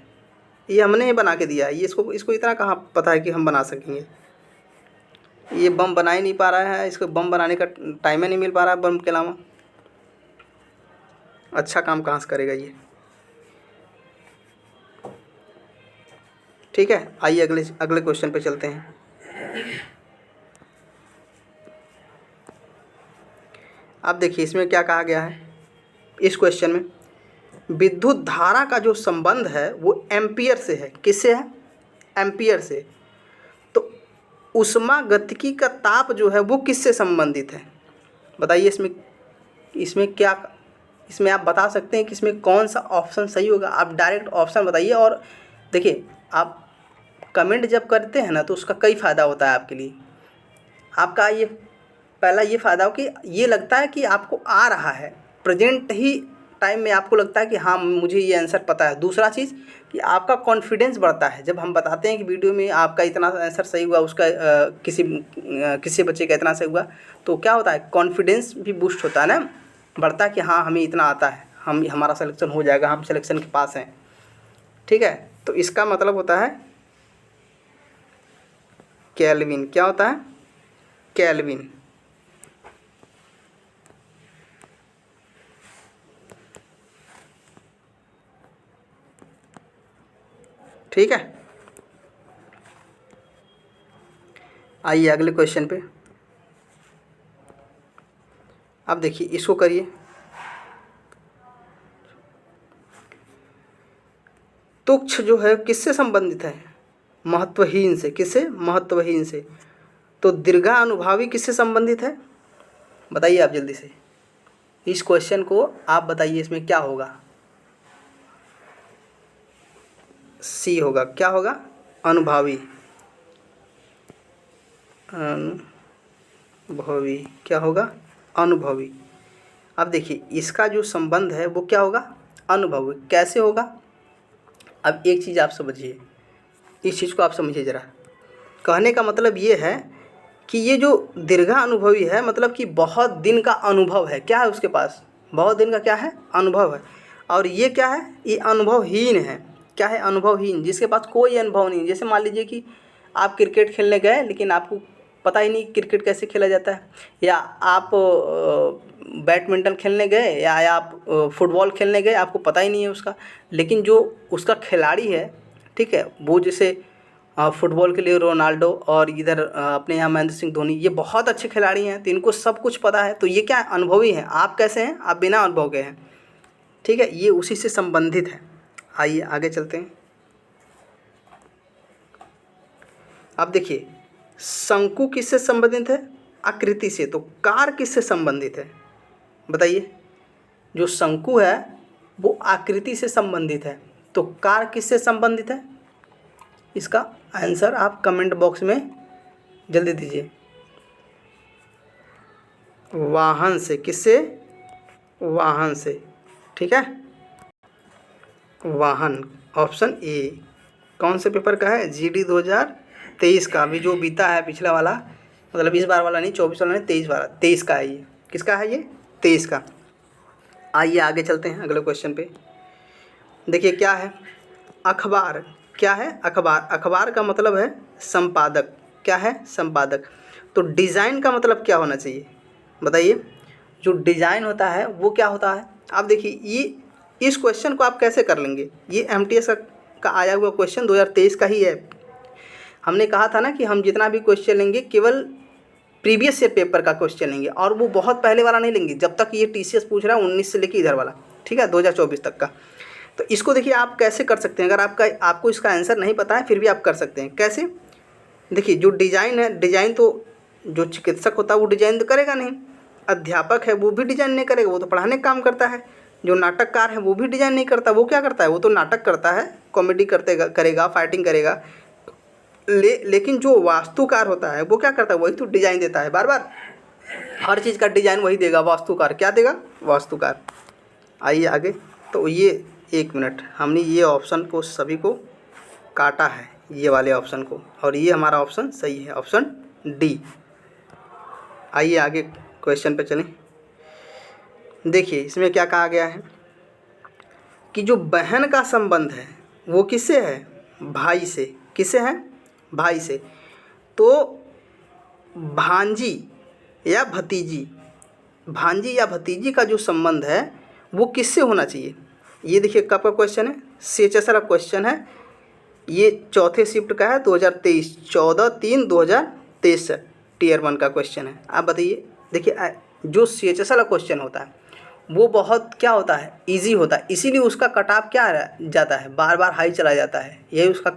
ये हमने ही बना के दिया है, ये इसको इतना कहाँ पता है कि हम बना सकेंगे। ये बम बना ही नहीं पा रहा है, इसको बम बनाने का टाइम ही नहीं मिल पा रहा है, बम के अलावा अच्छा काम कहाँ से करेगा ये। ठीक है, आइए अगले अगले क्वेश्चन पे चलते हैं। अब देखिए इसमें क्या कहा गया है। इस क्वेश्चन में विद्युत धारा का जो संबंध है वो एम्पियर से है। किससे है? एम्पियर से। तो ऊष्मागतिकी का ताप जो है वो किससे संबंधित है? बताइए इसमें क्या, इसमें आप बता सकते हैं कि इसमें कौन सा ऑप्शन सही होगा? आप डायरेक्ट ऑप्शन बताइए। और देखिए आप कमेंट जब करते हैं ना तो उसका कई फ़ायदा होता है आपके लिए। आपका ये पहला ये फ़ायदा हो कि ये लगता है कि आपको आ रहा है, प्रेजेंट ही टाइम में आपको लगता है कि हाँ मुझे ये आंसर पता है। दूसरा चीज़ कि आपका कॉन्फिडेंस बढ़ता है। जब हम बताते हैं कि वीडियो में आपका इतना आंसर सही हुआ, उसका किसी बच्चे का इतना सही हुआ, तो क्या होता है, कॉन्फिडेंस भी बूस्ट होता है ना, बढ़ता है कि हाँ हमें इतना आता है, हमारा सिलेक्शन हो जाएगा, हम सिलेक्शन के पास हैं। ठीक है, तो इसका मतलब होता है केल्विन। क्या होता है? केल्विन। ठीक है, आइए अगले क्वेश्चन पे। अब देखिए इसको करिए। तुक्ष जो है किससे संबंधित है? महत्वहीन से। किससे? महत्वहीन से। तो दीर्घानुभावी किससे संबंधित है? बताइए आप जल्दी से। इस क्वेश्चन को आप बताइए, इसमें क्या होगा? सी होगा। क्या होगा? अनुभावी। अनुभवी। क्या होगा? अनुभवी। अब देखिए इसका जो संबंध है वो क्या होगा? अनुभवी। कैसे होगा? अब एक चीज़ आप समझिए, इस चीज़ को आप समझिए ज़रा। कहने का मतलब ये है कि ये जो दीर्घा अनुभवी है, मतलब कि बहुत दिन का अनुभव है। क्या है उसके पास? बहुत दिन का क्या है? अनुभव है। और ये क्या है? ये अनुभवहीन है। क्या है? अनुभवहीन, जिसके पास कोई अनुभव नहीं। जैसे मान लीजिए कि आप क्रिकेट खेलने गए लेकिन आपको पता ही नहीं क्रिकेट कैसे खेला जाता है, या आप बैडमिंटन खेलने गए, या आप फुटबॉल खेलने गए, आपको पता ही नहीं है उसका। लेकिन जो उसका खिलाड़ी है, ठीक है, वो जैसे फुटबॉल के लिए रोनाल्डो और इधर अपने यहाँ महेंद्र सिंह धोनी, ये बहुत अच्छे खिलाड़ी हैं, तो इनको सब कुछ पता है। तो ये क्या अनुभवी हैं। आप कैसे हैं? आप बिना अनुभव के हैं। ठीक है, ये उसी से संबंधित है। आइए आगे चलते हैं। अब देखिए शंकु किससे संबंधित है? आकृति से। तो कार किससे संबंधित है? बताइए। जो शंकु है वो आकृति से संबंधित है, तो कार किससे संबंधित है? इसका आंसर आप कमेंट बॉक्स में जल्दी दीजिए। वाहन से। किससे? वाहन से। ठीक है, वाहन। Option A. कौन से पेपर का है? जीडी 2023 का। अभी जो बीता है पिछला वाला, मतलब इस बार वाला नहीं, 24 वाला नहीं, 23 का है ये। किसका है ये? 23 का। आइए आगे चलते हैं अगले क्वेश्चन पे। देखिए क्या है? अखबार। क्या है? अखबार। अखबार का मतलब है संपादक। क्या है? संपादक। तो डिज़ाइन का मतलब क्या होना चाहिए? बताइए। जो डिज़ाइन होता है वो क्या होता है? आप देखिए ये, इस क्वेश्चन को आप कैसे कर लेंगे? ये एमटीएस का आया हुआ क्वेश्चन 2023 का ही है। हमने कहा था ना कि हम जितना भी क्वेश्चन लेंगे केवल प्रीवियस ईयर पेपर का क्वेश्चन लेंगे, और वो बहुत पहले वाला नहीं लेंगे। जब तक ये टीसीएस पूछ रहा है 19 से लेके इधर वाला, ठीक है, 2024 तक का। तो इसको देखिए आप कैसे कर सकते हैं। अगर आपको इसका आंसर नहीं पता है फिर भी आप कर सकते हैं। कैसे? देखिए जो डिज़ाइन है, डिज़ाइन तो जो चिकित्सक होता है वो डिज़ाइन तो करेगा नहीं, अध्यापक है वो भी डिज़ाइन नहीं करेगा, वो तो पढ़ाने का काम करता है। जो नाटककार है वो भी डिज़ाइन नहीं करता, वो क्या करता है? वो तो नाटक करता है, कॉमेडी करेगा, फाइटिंग करेगा। लेकिन जो वास्तुकार होता है वो क्या करता है? वही तो डिज़ाइन देता है बार बार। हर चीज़ का डिज़ाइन वही देगा, वास्तुकार। क्या देगा? वास्तुकार। आइए आगे। तो ये 1 मिनट, हमने ये ऑप्शन को सभी को काटा है, ये वाले ऑप्शन को, और ये हमारा ऑप्शन सही है, ऑप्शन डी। आइए आगे क्वेश्चन पे चलें। देखिए इसमें क्या कहा गया है कि जो बहन का संबंध है वो किससे है? भाई से। किससे है? भाई से। तो भांजी या भतीजी, भांजी या भतीजी का जो संबंध है वो किससे होना चाहिए? ये देखिए कब का क्वेश्चन है? सीएचएसआर का क्वेश्चन है। ये चौथे शिफ्ट का है 2023, 14/3/2023 से Tier 1 का क्वेश्चन है। आप बताइए। देखिए जो CHSL का क्वेश्चन होता है वो बहुत क्या होता है, इजी होता है, इसीलिए उसका कट ऑफ क्या जाता है, बार बार हाई चला जाता है, यही उसका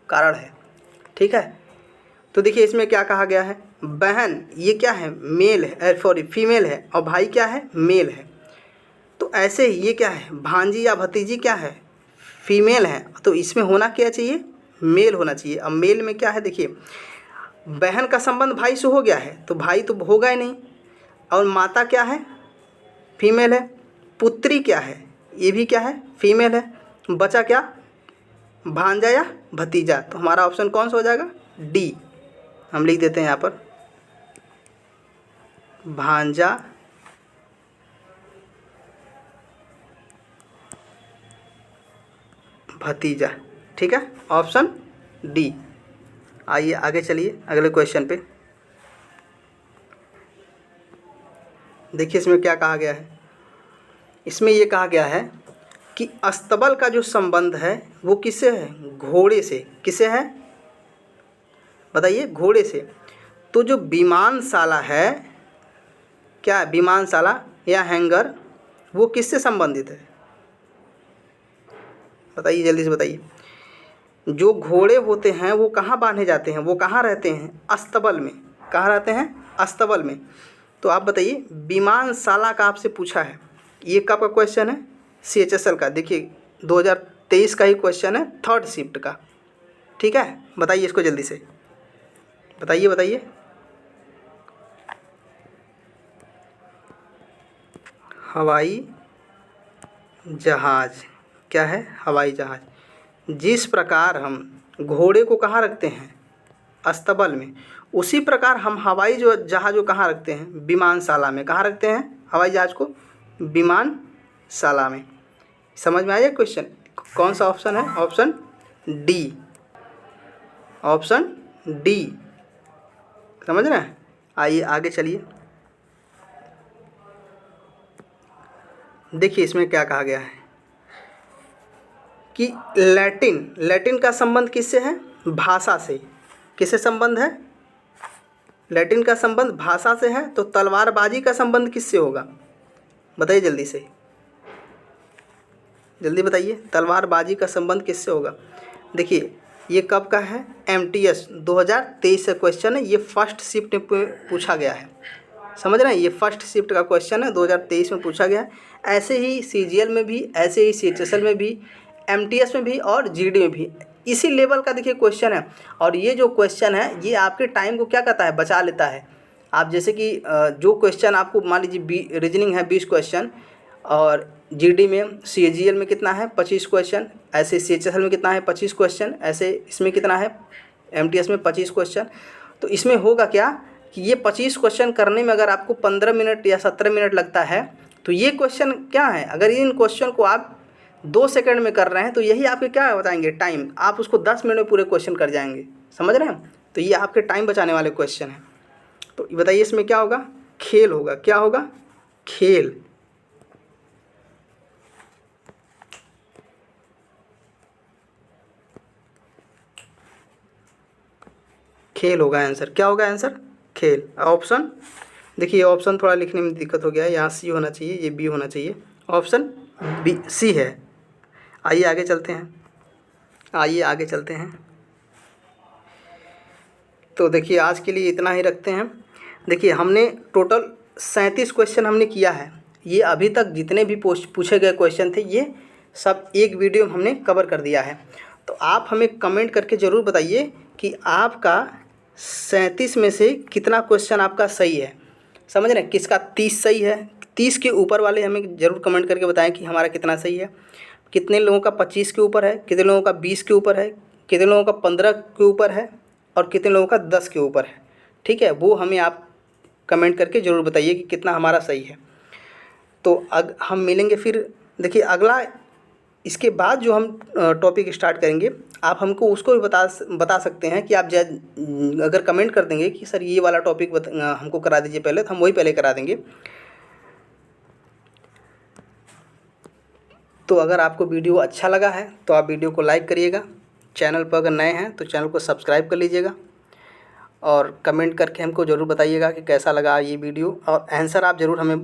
कारण है। ठीक है, तो देखिए इसमें क्या कहा गया है, बहन ये क्या है, मेल है, सॉरी फीमेल है, और भाई क्या है, मेल है। तो ऐसे ही ये क्या है, भांजी या भतीजी क्या है, फीमेल है, तो इसमें होना क्या चाहिए, मेल होना चाहिए। अब मेल में क्या है, देखिए बहन का संबंध भाई से हो गया है तो भाई तो होगा ही नहीं, और माता क्या है, फीमेल है, पुत्री क्या है, ये भी क्या है, फीमेल है, बचा क्या, भांजा या भतीजा। तो हमारा ऑप्शन कौन सा हो जाएगा, डी। हम लिख देते हैं यहाँ पर भांजा भतीजा। ठीक है, ऑप्शन डी। आइए आगे चलिए अगले क्वेश्चन पे। देखिए इसमें क्या कहा गया है, इसमें ये कहा गया है कि अस्तबल का जो संबंध है वो किससे है, घोड़े से। किससे है बताइए, घोड़े से। तो जो विमानशाला है, क्या है, विमानशाला या हैंगर, वो किससे संबंधित है, बताइए जल्दी से बताइए। जो घोड़े होते हैं वो कहाँ बांधे जाते हैं, वो कहाँ रहते हैं, अस्तबल में। कहाँ रहते हैं, अस्तबल में। तो आप बताइए, विमानशाला का आपसे पूछा है, ये कब का क्वेश्चन है, CHSL का। देखिए 2023 का ही क्वेश्चन है, थर्ड शिफ्ट का। ठीक है, बताइए इसको जल्दी से, बताइए बताइए। हवाई जहाज़, क्या है, हवाई जहाज़। जिस प्रकार हम घोड़े को कहाँ रखते हैं, अस्तबल में, उसी प्रकार हम हवाई जो जहाज़ को कहाँ रखते हैं, विमानशाला में। कहाँ रखते हैं हवाई जहाज़ को, विमानशाला में। समझ में आया क्वेश्चन, कौन सा ऑप्शन है, ऑप्शन डी, ऑप्शन डी। समझ रहे हैं। आइए आगे चलिए। देखिए इसमें क्या कहा गया है कि लैटिन का संबंध किससे है, भाषा से। किससे संबंध है, लैटिन का संबंध भाषा से है। तो तलवारबाजी का संबंध किससे होगा, बताइए जल्दी से, जल्दी बताइए, तलवारबाजी का संबंध किससे होगा। देखिए ये कब का है, MTS 2023 से क्वेश्चन है, ये फर्स्ट शिफ्ट में पूछा गया है। समझ रहे हैं, ये फर्स्ट शिफ्ट का क्वेश्चन है, 2023 में पूछा गया है। ऐसे ही CGL में भी, ऐसे ही CHSL में भी, MTS में भी और GD में भी इसी लेवल का देखिए क्वेश्चन है। और ये जो क्वेश्चन है ये आपके टाइम को क्या करता है, बचा लेता है। आप जैसे कि जो क्वेश्चन आपको मान लीजिए रीजनिंग है 20 क्वेश्चन, और GD में, CGL में कितना है 25 क्वेश्चन, ऐसे CHSL में कितना है 25 क्वेश्चन, ऐसे इसमें कितना है MTS में 25 क्वेश्चन। तो इसमें होगा क्या कि ये 25 क्वेश्चन करने में अगर आपको 15 मिनट या 17 मिनट लगता है, तो ये क्वेश्चन क्या है, अगर इन क्वेश्चन को आप 2 सेकंड में कर रहे हैं तो यही आपके क्या बताएंगे, टाइम। आप उसको 10 मिनट में पूरे क्वेश्चन कर जाएंगे। समझ रहे हैं, तो ये आपके टाइम बचाने वाले क्वेश्चन हैं। तो बताइए इसमें क्या होगा, खेल होगा। क्या होगा, खेल। खेल होगा आंसर। क्या होगा आंसर, खेल। ऑप्शन देखिए, ऑप्शन थोड़ा लिखने में दिक्कत हो गया है, यहाँ C होना चाहिए, ये B होना चाहिए, ऑप्शन C है। आइए आगे चलते हैं, आइए आगे चलते हैं। तो देखिए आज के लिए इतना ही रखते हैं। देखिए हमने टोटल 37 क्वेश्चन हमने किया है। ये अभी तक जितने भी पूछे गए क्वेश्चन थे ये सब एक वीडियो में हमने कवर कर दिया है। तो आप हमें कमेंट करके ज़रूर बताइए कि आपका 37 में से कितना क्वेश्चन आपका सही है। समझ रहे हैं, किसका 30 सही है, 30 के ऊपर वाले हमें ज़रूर कमेंट करके बताएं कि हमारा कितना सही है। कितने लोगों का 25 के ऊपर है, कितने लोगों का 20 के ऊपर है, कितने लोगों का 15 के ऊपर है, और कितने लोगों का 10 के ऊपर है। ठीक है, वो हमें आप कमेंट करके ज़रूर बताइए कि कितना हमारा सही है। तो हम मिलेंगे फिर। देखिए अगला इसके बाद जो हम टॉपिक स्टार्ट करेंगे, आप हमको उसको भी बता सकते हैं कि आप अगर कमेंट कर देंगे कि सर ये वाला टॉपिक हमको करा दीजिए पहले, तो हम वही पहले करा देंगे। तो अगर आपको वीडियो अच्छा लगा है तो आप वीडियो को लाइक करिएगा, चैनल पर अगर नए हैं तो चैनल को सब्सक्राइब कर लीजिएगा और कमेंट करके हमको ज़रूर बताइएगा कि कैसा लगा ये वीडियो, और आंसर आप ज़रूर हमें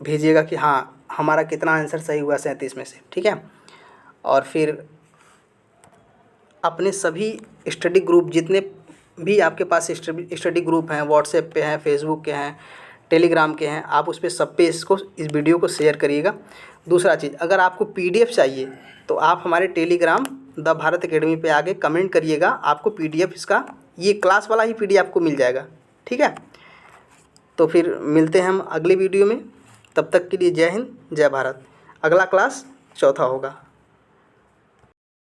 भेजिएगा कि हाँ हमारा कितना आंसर सही हुआ 37 में से, ठीक है। और फिर अपने सभी स्टडी ग्रुप, जितने भी आपके पास स्टडी ग्रुप हैं, व्हाट्सएप पे हैं, फेसबुक के हैं, टेलीग्राम के हैं, आप उस पर सब पे इस वीडियो को शेयर करिएगा। दूसरा चीज़, अगर आपको PDF चाहिए तो आप हमारे टेलीग्राम द भारत एकेडमी पे आके कमेंट करिएगा, आपको PDF इसका ये क्लास वाला ही PDF आपको मिल जाएगा, ठीक है। तो फिर मिलते हैं हम अगले वीडियो में, तब तक के लिए जय हिंद जय भारत। अगला क्लास चौथा होगा।